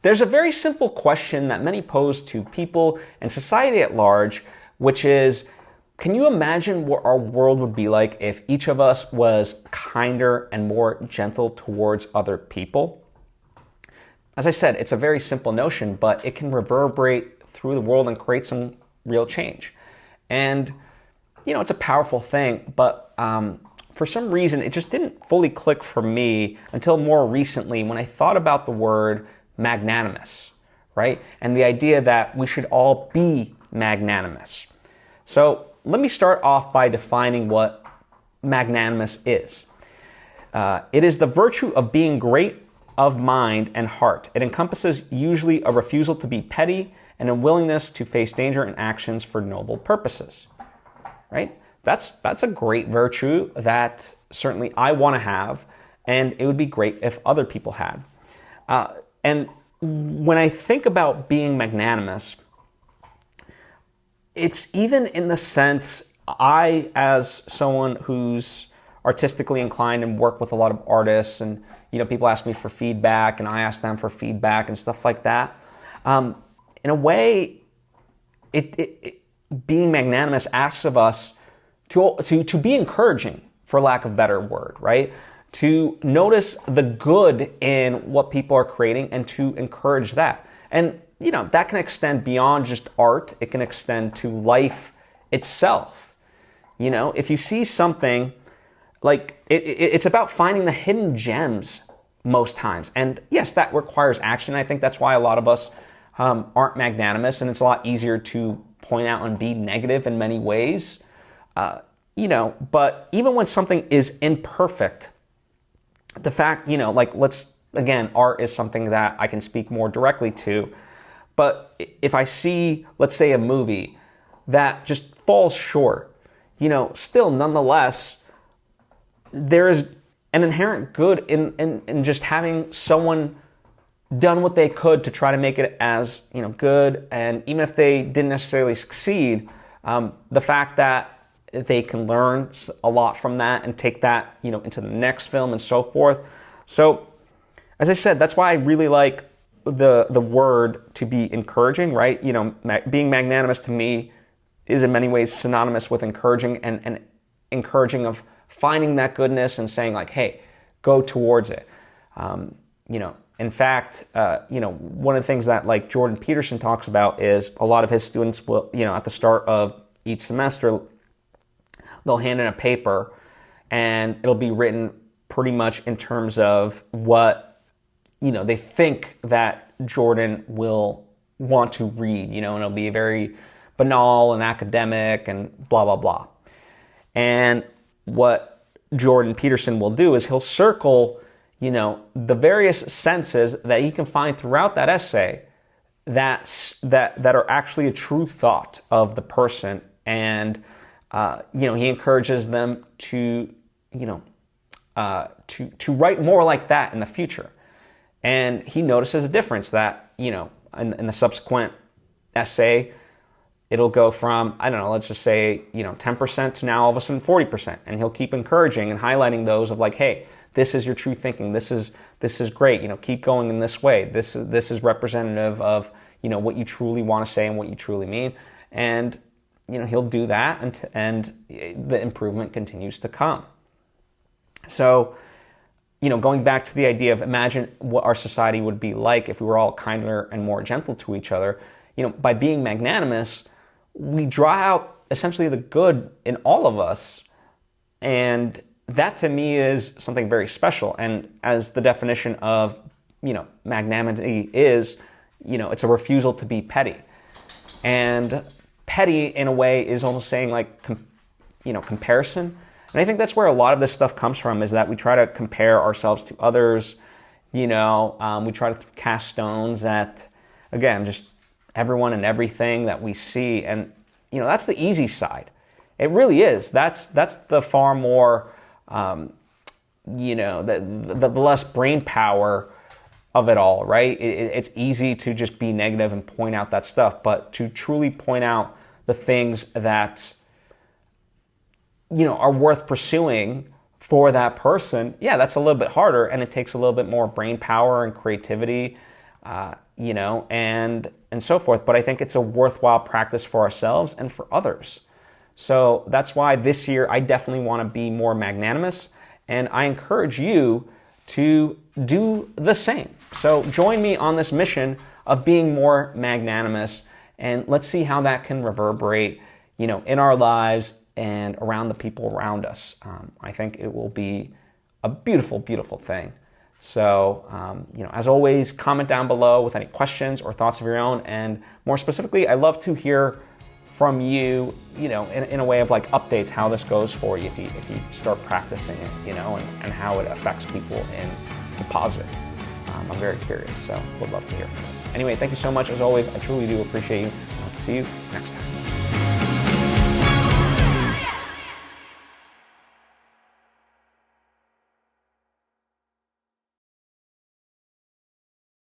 There's a very simple question that many pose to people and society at large, which is, can you imagine what our world would be like if each of us was kinder and more gentle towards other people? As I said, it's a very simple notion, but it can reverberate through the world and create some real change. And, it's a powerful thing, but for some reason, it just didn't fully click for me until more recently when I thought about the word magnanimous, right? And the idea that we should all be magnanimous. So let me start off by defining what magnanimous is. It is the virtue of being great of mind and heart. It encompasses usually a refusal to be petty and a willingness to face danger in actions for noble purposes, right? That's a great virtue that certainly I want to have, and it would be great if other people had. And when I think about being magnanimous, it's even in the sense, I, as someone who's artistically inclined and work with a lot of artists, and people ask me for feedback and I ask them for feedback and stuff like that. In a way, being magnanimous asks of us to be encouraging, for lack of a better word, right? To notice the good in what people are creating and to encourage that. And, that can extend beyond just art. It can extend to life itself. If you see something, like, it's about finding the hidden gems most times. And yes, that requires action. I think that's why a lot of us aren't magnanimous, and it's a lot easier to point out and be negative in many ways. But even when something is imperfect, the fact, art is something that I can speak more directly to. But if I see, let's say, a movie that just falls short, still nonetheless, there is an inherent good in just having someone done what they could to try to make it as, good. And even if they didn't necessarily succeed, the fact that they can learn a lot from that and take that, into the next film and so forth. So, as I said, that's why I really like the word to be encouraging, right? Being magnanimous to me is in many ways synonymous with encouraging and encouraging of finding that goodness and saying like, hey, go towards it. In fact, one of the things that like Jordan Peterson talks about is a lot of his students will, at the start of each semester, they'll hand in a paper and it'll be written pretty much in terms of what, they think that Jordan will want to read, and it'll be very banal and academic and blah, blah, blah. And what Jordan Peterson will do is he'll circle, the various senses that he can find throughout that essay that are actually a true thought of the person. And, he encourages them to write more like that in the future. And he notices a difference that, in the subsequent essay, it'll go from, let's just say, 10% to now all of a sudden 40%. And he'll keep encouraging and highlighting those of like, hey, this is your true thinking. This is great. Keep going in this way. This is representative of, what you truly want to say and what you truly mean. And, he'll do that and the improvement continues to come. So, going back to the idea of imagine what our society would be like if we were all kinder and more gentle to each other, by being magnanimous, we draw out essentially the good in all of us. And that to me is something very special. And as the definition of, magnanimity is, it's a refusal to be petty. And petty in a way is almost saying like, comparison. And I think that's where a lot of this stuff comes from, is that we try to compare ourselves to others. We try to cast stones at, again, just everyone and everything that we see. And, that's the easy side. It really is. That's the far more, the less brain power of it all, right? It's easy to just be negative and point out that stuff, but to truly point out the things that, are worth pursuing for that person, yeah, that's a little bit harder, and it takes a little bit more brain power and creativity. and so forth. But I think it's a worthwhile practice for ourselves and for others. So that's why this year I definitely want to be more magnanimous, and I encourage you to do the same. So join me on this mission of being more magnanimous, and let's see how that can reverberate, in our lives and around the people around us. I think it will be a beautiful, beautiful thing. So, as always, comment down below with any questions or thoughts of your own. And more specifically, I love to hear from you, in a way of like updates, how this goes for you if you start practicing it, and how it affects people in the positive. I'm very curious, so would love to hear from you. Anyway, thank you so much. As always, I truly do appreciate you. I'll see you next time.